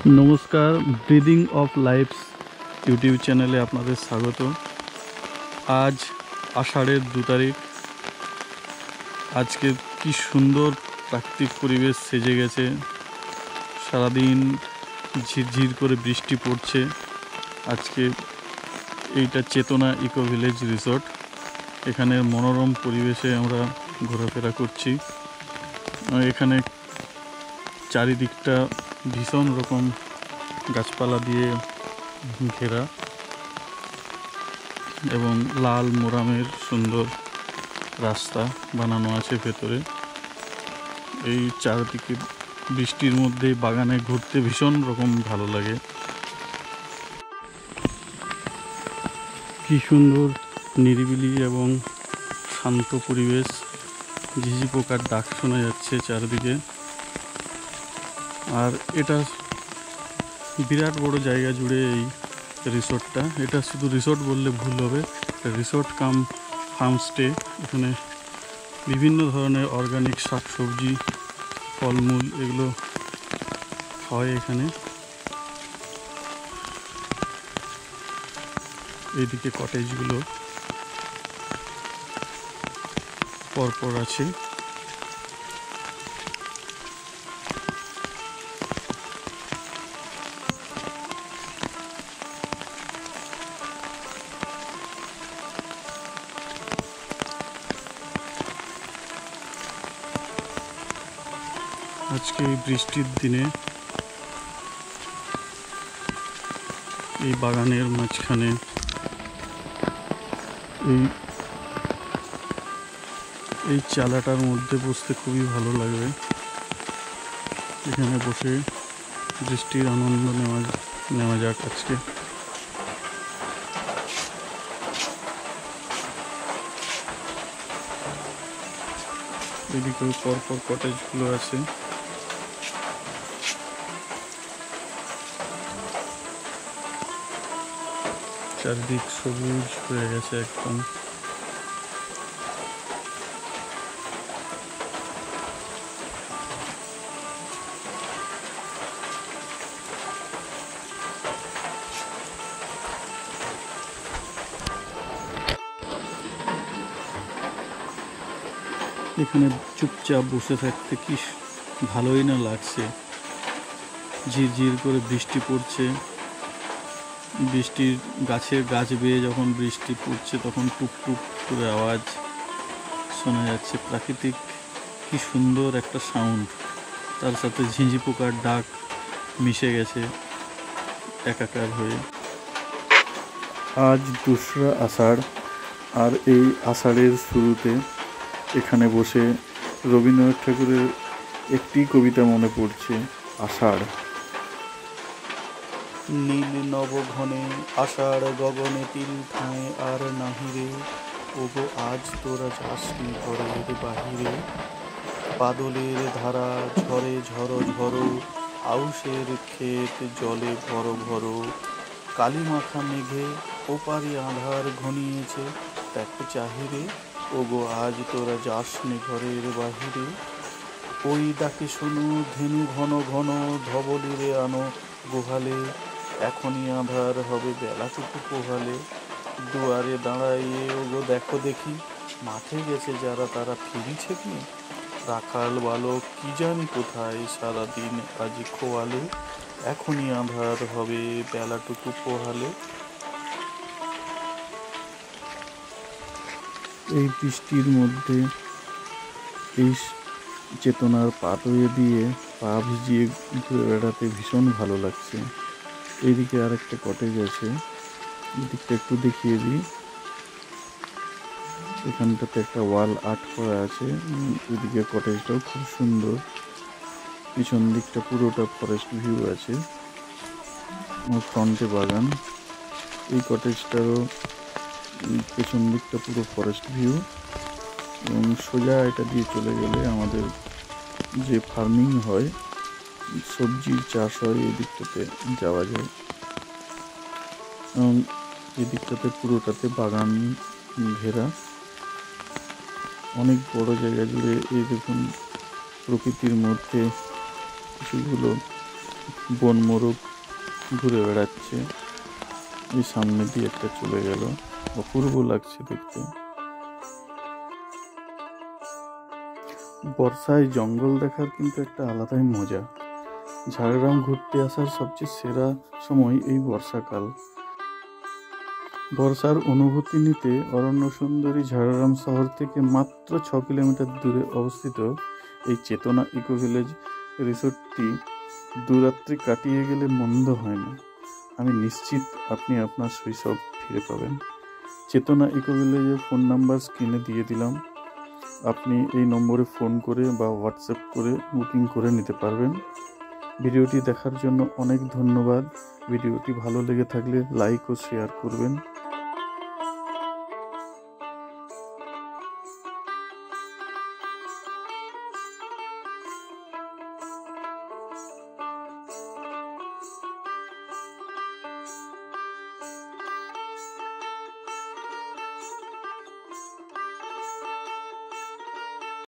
নমস্কার, breathing of lives YouTube চ্যানেলে আপনাদের স্বাগত। আজ আষাঢ়ের 2 তারিখ। আজকে কি সুন্দর প্রাকৃতিক পরিবেশ সেজে গেছে। সারাদিন ঝিরঝির করে বৃষ্টি পড়ছে। আজকে এইটা চেতনা ইকো ভিলেজ রিসর্ট। এখানে মনোরম পরিবেশে আমরা ঘোরাফেরা করছি। এখানে চারিদিকটা ভীষণ রকম গাছপালা দিয়ে ঘেরা এবং লাল মোরামের সুন্দর রাস্তা বানানো আছে ভেতরে। এই চারদিকে বৃষ্টির মধ্যে বাগানে ঘুরতে ভীষণ রকম ভালো লাগে। কি সুন্দর নিরিবিলি এবং শান্ত পরিবেশ। ঝিঝি পোকার ডাক শোনা যাচ্ছে চারদিকে। আর এটা বিরাট বড় জায়গা জুড়ে এই রিসোর্টটা। এটা শুধু রিসোর্ট বললে ভুল হবে, রিসোর্ট কাম ফার্মস্টে। এখানে বিভিন্ন ধরনের অর্গানিক শাকসবজি, ফলমূল এগুলো হয় এখানে। এইদিকে কটেজগুলো পরপর আছে। আজকে এই বৃষ্টির দিনে এই বাগানের মাঝখানে এই চালাটার মধ্যে বসতে খুবই ভালো লাগবে। এখানে বসে বৃষ্টির আনন্দ নেওয়া যাক আজকে। এদিকে পরপর কটেজগুলো আছে। চারদিক সবুজ হয়ে গেছে একদম। এখানে চুপচাপ বসে থাকতে কি ভালোই না লাগছে। ঝিরঝির করে বৃষ্টি পড়ছে। বৃষ্টির গাছ বেয়ে যখন বৃষ্টি পড়ছে তখন টুকটুক করে আওয়াজ শোনা যাচ্ছে। প্রাকৃতিক কি সুন্দর একটা সাউন্ড, তার সাথে ঝিঁঝি পোকার ডাক মিশে গেছে একাকার হয়ে। আজ 2রা আষাঢ়, আর এই আষাঢ়ের শুরুতে এখানে বসে রবীন্দ্রনাথ ঠাকুরের একটি কবিতা মনে পড়ছে, আষাঢ়। নীল নবঘনে আষাঢ় গগনে তিল ঠাঁয় আর নাহিরে, ওগো আজ তোরা যাসনি ঘরের বাহিরে। বাদলের ধারা ঝরে ঝরো ঝরো, আউশের ক্ষেত জলে ভরো ভরো। কালী মাখা মেঘে ওপারে আঁধার ঘনিয়েছে, দেখো চাহিরে, ওগো আজ তোরা যাসনি ঘরের বাহিরে। ওই ডাকে শোনো ধেনু ঘন ঘন, ধবলিরে আনো গোহালে। এখনই আঁধার হবে বেলাটুকু পোহালে। দুয়ারে দাঁড়াইয়ে ওগো দেখো দেখি, মাঠে গেছে যারা তারা ফিরিছে কি। রাখাল বালক কি জানি কোথায়, সারাদিন আজ খোয়ালে। এখনই আঁধার হবে বেলাটুকু পোহালে। এই বৃষ্টির মধ্যে এই চেতনার পাতয়ে দিয়ে পা ভিজিয়ে ঘুরে বেড়াতে ভীষণ ভালো লাগছে। এইদিকে আরেকটা কটেজ আছে, এদিকটা একটু দেখিয়ে দিই। এখানটাতে একটা ওয়াল আর্ট করা আছে। এদিকে কটেজটাও খুব সুন্দর। পিছন দিকটা পুরোটা ফরেস্ট ভিউ আছে, ফ্রন্টে বাগান। এই কটেজটারও পেছন দিকটা পুরো ফরেস্ট ভিউ, এবং সোজা এটা দিয়ে চলে গেলে আমাদের যে ফার্মিং হয়, সবজির চাষ হয়, এই দিকটাতে যাওয়া যায়। এবং এই দিকটাতে পুরোটাতে বাগান ঘেরা। অনেক বড় জায়গা জুড়ে এই দেখুন প্রকৃতির মধ্যে কিছুগুলো বন মোরগ ঘুরে বেড়াচ্ছে। এই সামনে দিয়ে একটা চলে গেল, অপূর্ব লাগছে দেখতে। বর্ষায় জঙ্গল দেখার কিন্তু একটা আলাদাই মজা। ঝাড়গ্রাম ঘুরতে আসার সবচেয়ে সেরা সময় এই বর্ষাকাল। বর্ষার অনুভূতি নিতে অরণ্য সুন্দরী ঝাড়গ্রাম শহর থেকে মাত্র 6 কিলোমিটার দূরে অবস্থিত এই চেতনা ইকো ভিলেজ রিসোর্টটি দুরাত্রি কাটিয়ে গেলে মন্দ হয় না। আমি নিশ্চিত আপনি আপনার শৈশব ফিরে পাবেন। চেতনা ইকো ভিলেজের ফোন নাম্বার স্ক্রিনে দিয়ে দিলাম। আপনি এই নম্বরে ফোন করে বা হোয়াটসঅ্যাপ করে বুকিং করে নিতে পারবেন। ভিডিওটি দেখার জন্য অনেক ধন্যবাদ। ভিডিওটি ভালো লেগে থাকলে লাইক ও শেয়ার করবেন।